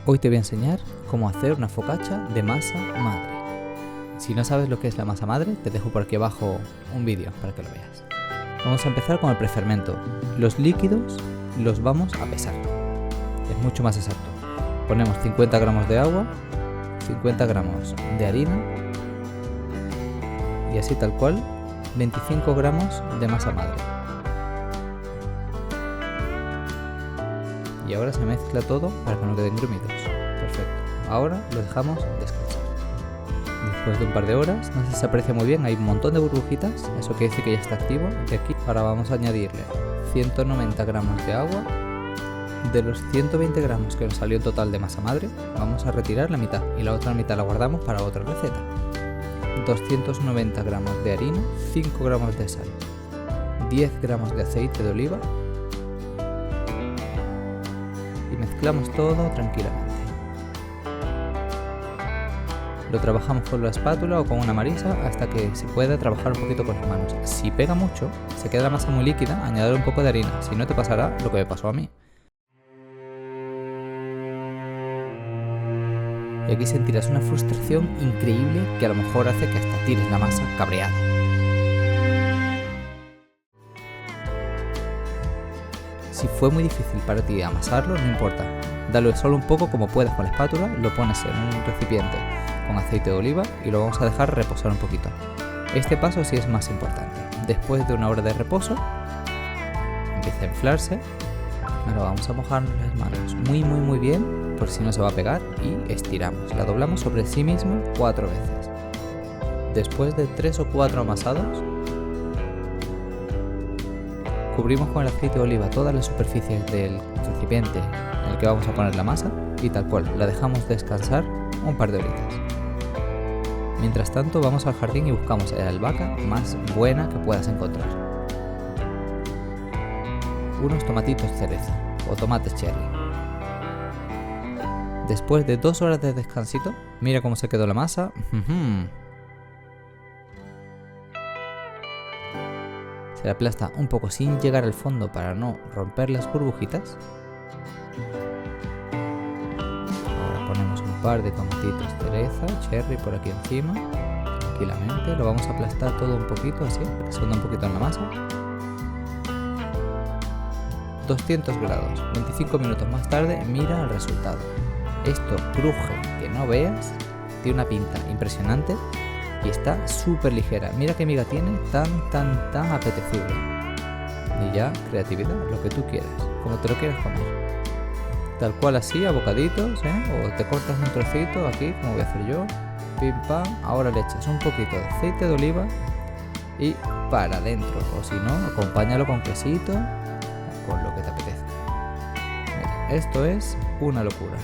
Hoy te voy a enseñar cómo hacer una focaccia de masa madre. Si no sabes lo que es la masa madre, te dejo por aquí abajo un vídeo para que lo veas. Vamos a empezar con el prefermento. Los líquidos los vamos a pesar. Es mucho más exacto. Ponemos 50 gramos de agua, 50 gramos de harina y así tal cual 25 gramos de masa madre. Y ahora se mezcla todo para que no queden grumitos. Perfecto. Ahora lo dejamos descansar. Después de un par de horas, no sé si se aprecia muy bien, hay un montón de burbujitas, eso quiere decir que ya está activo. Y aquí ahora vamos a añadirle 190 gramos de agua. De los 120 gramos que nos salió en total de masa madre, vamos a retirar la mitad y la otra mitad la guardamos para otra receta. 290 gramos de harina, 5 gramos de sal, 10 gramos de aceite de oliva y mezclamos todo tranquilamente. Lo trabajamos con la espátula o con una marisa hasta que se pueda trabajar un poquito con las manos. Si pega mucho, se queda la masa muy líquida, añadir un poco de harina, si no te pasará lo que me pasó a mí. Y aquí sentirás una frustración increíble que a lo mejor hace que hasta tires la masa cabreada. Si fue muy difícil para ti amasarlo, no importa. Dale solo un poco como puedas con la espátula, lo pones en un recipiente con aceite de oliva y lo vamos a dejar reposar un poquito. Este paso sí es más importante. Después de una hora de reposo, empieza a inflarse. Ahora vamos a mojar las manos muy bien, por si no se va a pegar, y estiramos. La doblamos sobre sí misma 4 veces. Después de 3 o 4 amasados, cubrimos con el aceite de oliva todas las superficies del recipiente en el que vamos a poner la masa y tal cual, la dejamos descansar un par de horitas. Mientras tanto vamos al jardín y buscamos la albahaca más buena que puedas encontrar. Unos tomatitos cereza o tomates cherry. Después de 2 horas de descansito, mira cómo se quedó la masa. Se la aplasta un poco sin llegar al fondo para no romper las burbujitas. Ahora ponemos un par de tomatitos cereza, cherry por aquí encima. Tranquilamente, lo vamos a aplastar todo un poquito así, que se hunda un poquito en la masa. 200 grados, 25 minutos más tarde, mira el resultado. Esto cruje que no veas, tiene una pinta impresionante y está súper ligera. Mira qué miga tiene, tan apetecible. Y ya, creatividad, lo que tú quieras, como te lo quieras comer. Tal cual así, a bocaditos, o te cortas un trocito aquí, como voy a hacer yo. Pim pam, ahora le echas un poquito de aceite de oliva y para adentro. O si no, acompáñalo con quesito, con lo que te apetezca. Mira, esto es una locura.